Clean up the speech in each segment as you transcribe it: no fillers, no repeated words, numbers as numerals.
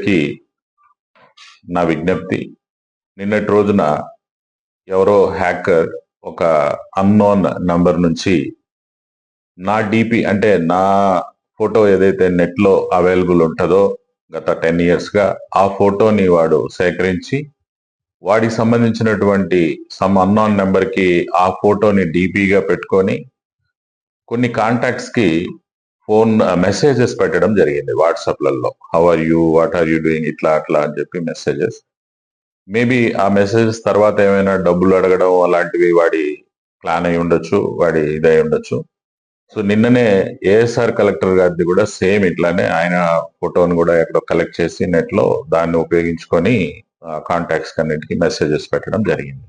కి నా విజ్ఞప్తి, నిన్నటి రోజున ఎవరో హ్యాకర్ ఒక అన్నోన్ నంబర్ నుంచి నా డిపి అంటే నా ఫోటో ఏదైతే నెట్ లో అవైలబుల్ ఉంటుందో గత 10 ఇయర్స్ గా ఆ ఫోటోని వాడు సేకరించి వాడికి సంబంధించినటువంటి సమ్ అన్నోన్ నెంబర్ కి ఆ ఫోటోని డిపిగా పెట్టుకొని కొన్ని కాంటాక్ట్స్ కి ఫోన్ మెసేజెస్ పెట్టడం జరిగింది వాట్సాప్లలో. How are you, what are you doing, ఇట్లా అట్లా అని చెప్పి మెసేజెస్. మేబీ ఆ మెసేజెస్ తర్వాత ఏమైనా డబ్బులు అడగడం అలాంటివి వాడి ప్లాన్ అయి ఉండొచ్చు, వాడి ఇదై ఉండొచ్చు. సో నిన్ననే ఏఎస్ఆర్ కలెక్టర్ గారిది కూడా సేమ్ ఇట్లానే ఆయన ఫోటోను కూడా ఎక్కడో కలెక్ట్ చేసి నెట్ లో దాన్ని ఉపయోగించుకొని కాంటాక్ట్స్ అన్నిటికీ మెసేజెస్ పెట్టడం జరిగింది.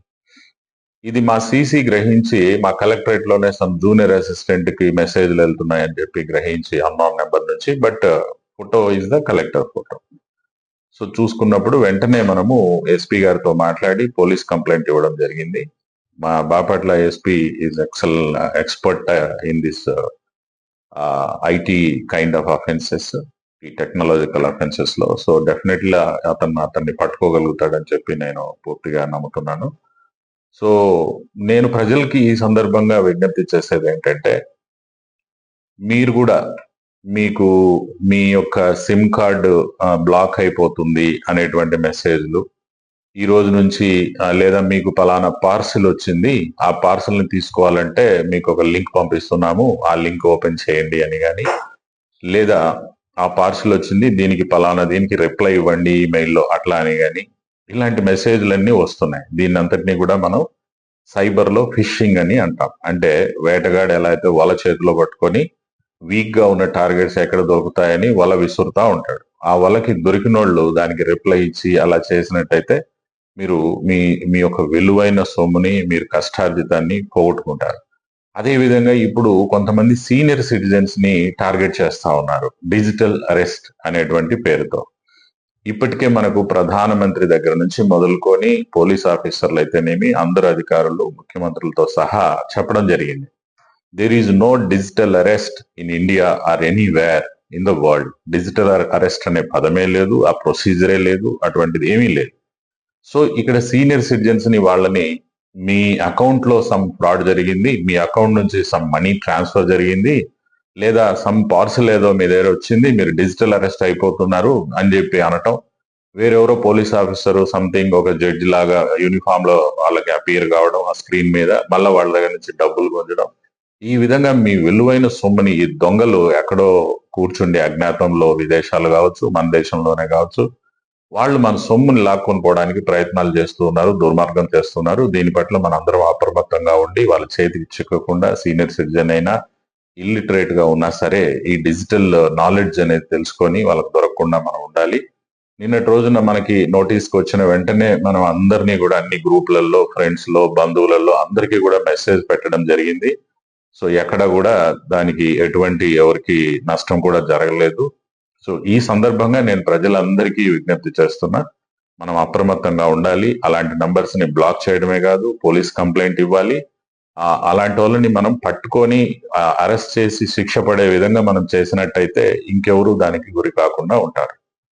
ఇది మా సీసీ గ్రహించి మా కలెక్టరేట్ లోనే సమ్ జూనియర్ అసిస్టెంట్ కి మెసేజ్లు వెళ్తున్నాయని చెప్పి గ్రహించి అన్నోన్ నెంబర్ నుంచి, but photo is the collector photo. So చూసుకున్నప్పుడు వెంటనే మనము ఎస్పీ గారితో మాట్లాడి పోలీస్ కంప్లైంట్ ఇవ్వడం జరిగింది. మా Bapatla SP is expert in this IT kind of offences, ఈ టెక్నాలజికల్ అఫెన్సెస్ లో. సో డెఫినెట్లీ అతన్ని పట్టుకోగలుగుతాడని చెప్పి నేను పూర్తిగా నమ్ముతున్నాను. సో నేను ప్రజలకి ఈ సందర్భంగా విజ్ఞప్తి చేసేది ఏంటంటే, మీరు కూడా మీకు మీ యొక్క సిమ్ కార్డు బ్లాక్ అయిపోతుంది అనేటువంటి మెసేజ్లు ఈ రోజు నుంచి లేదా మీకు పలానా పార్సిల్ వచ్చింది, ఆ పార్సిల్ ని తీసుకోవాలంటే మీకు ఒక లింక్ పంపిస్తున్నాము, ఆ లింక్ ఓపెన్ చేయండి అని కానీ, లేదా ఆ పార్సిల్ వచ్చింది దీనికి పలానా దీనికి రిప్లై ఇవ్వండి ఈమెయిల్లో అట్లా అని కానీ, ఇలాంటి మెసేజ్లన్నీ వస్తున్నాయి. దీన్ని అంతటినీ కూడా మనం సైబర్ లో ఫిషింగ్ అని అంటాం. అంటే వేటగాడు ఎలా అయితే వల చేతిలో పట్టుకొని వీక్ గా ఉన్న టార్గెట్స్ ఎక్కడ దొరుకుతాయని వల విసురుతా ఉంటాడు. ఆ వలకి దొరికినోళ్ళు దానికి రిప్లై ఇచ్చి అలా చేసినట్టయితే మీరు మీ మీ యొక్క విలువైన సొమ్ముని, మీరు కష్టార్జితాన్ని పోగొట్టుకుంటారు. అదే విధంగా ఇప్పుడు కొంతమంది సీనియర్ సిటిజన్స్ ని టార్గెట్ చేస్తా ఉన్నారు డిజిటల్ అరెస్ట్ అనేటువంటి పేరుతో. ఇప్పటికే మనకు ప్రధానమంత్రి దగ్గర నుంచి మొదలుకొని పోలీస్ ఆఫీసర్లు అయితేనేమి అందరు అధికారులు ముఖ్యమంత్రులతో సహా చెప్పడం జరిగింది, there is no digital arrest in India or anywhere in the world. Digital arrest అనే పదమే లేదు, ఆ ప్రొసీజరే లేదు, అటువంటిది ఏమీ లేదు. సో ఇక్కడ సీనియర్ సిటిజన్స్ ని వాళ్ళని మీ అకౌంట్ లో సమ్ ఫ్రాడ్ జరిగింది, మీ అకౌంట్ నుంచి సమ్ మనీ ట్రాన్స్ఫర్ జరిగింది, లేదా సమ్ పార్సల్ ఏదో మీ దగ్గర వచ్చింది, మీరు డిజిటల్ అరెస్ట్ అయిపోతున్నారు అని చెప్పి అనటం, వేరెవరో పోలీస్ ఆఫీసర్ సంథింగ్ ఒక జడ్జి లాగా యూనిఫామ్ లో వాళ్ళకి అపియర్ కావడం ఆ స్క్రీన్ మీద, మళ్ళీ వాళ్ళ దగ్గర నుంచి డబ్బులు పొందడం, ఈ విధంగా మీ విలువైన సొమ్ముని ఈ దొంగలు ఎక్కడో కూర్చుండి అజ్ఞాతంలో విదేశాలు కావచ్చు, మన దేశంలోనే కావచ్చు, వాళ్ళు మన సొమ్ముని లాక్కొని పోవడానికి ప్రయత్నాలు చేస్తూ ఉన్నారు, దుర్మార్గం చేస్తున్నారు. దీని పట్ల మనందరం అప్రమత్తంగా ఉండి వాళ్ళ చేతికి చిక్కకుండా, సీనియర్ సిటిజన్ అయినా ఇల్లిటరేట్ గా ఉన్నా సరే ఈ డిజిటల్ నాలెడ్జ్ అనేది తెలుసుకొని వాళ్ళకి దొరకకుండా మనం ఉండాలి. నిన్నటి రోజున మనకి నోటీస్కి వచ్చిన వెంటనే మనం అందరినీ కూడా అన్ని గ్రూపులలో, ఫ్రెండ్స్ లో, బంధువులలో అందరికీ కూడా మెసేజ్ పెట్టడం జరిగింది. సో ఎక్కడ కూడా దానికి ఎటువంటి ఎవరికి నష్టం కూడా జరగలేదు. సో ఈ సందర్భంగా నేను ప్రజలందరికీ విజ్ఞప్తి చేస్తున్నా, మనం అప్రమత్తంగా ఉండాలి. అలాంటి నంబర్స్ ని బ్లాక్ చేయడమే కాదు, పోలీస్ కంప్లైంట్ ఇవ్వాలి. అలాంటి వాళ్ళని మనం పట్టుకొని అరెస్ట్ చేసి శిక్ష పడే విధంగా మనం చేసినట్టయితే ఇంకెవరు దానికి గురి కాకుండా ఉంటారు.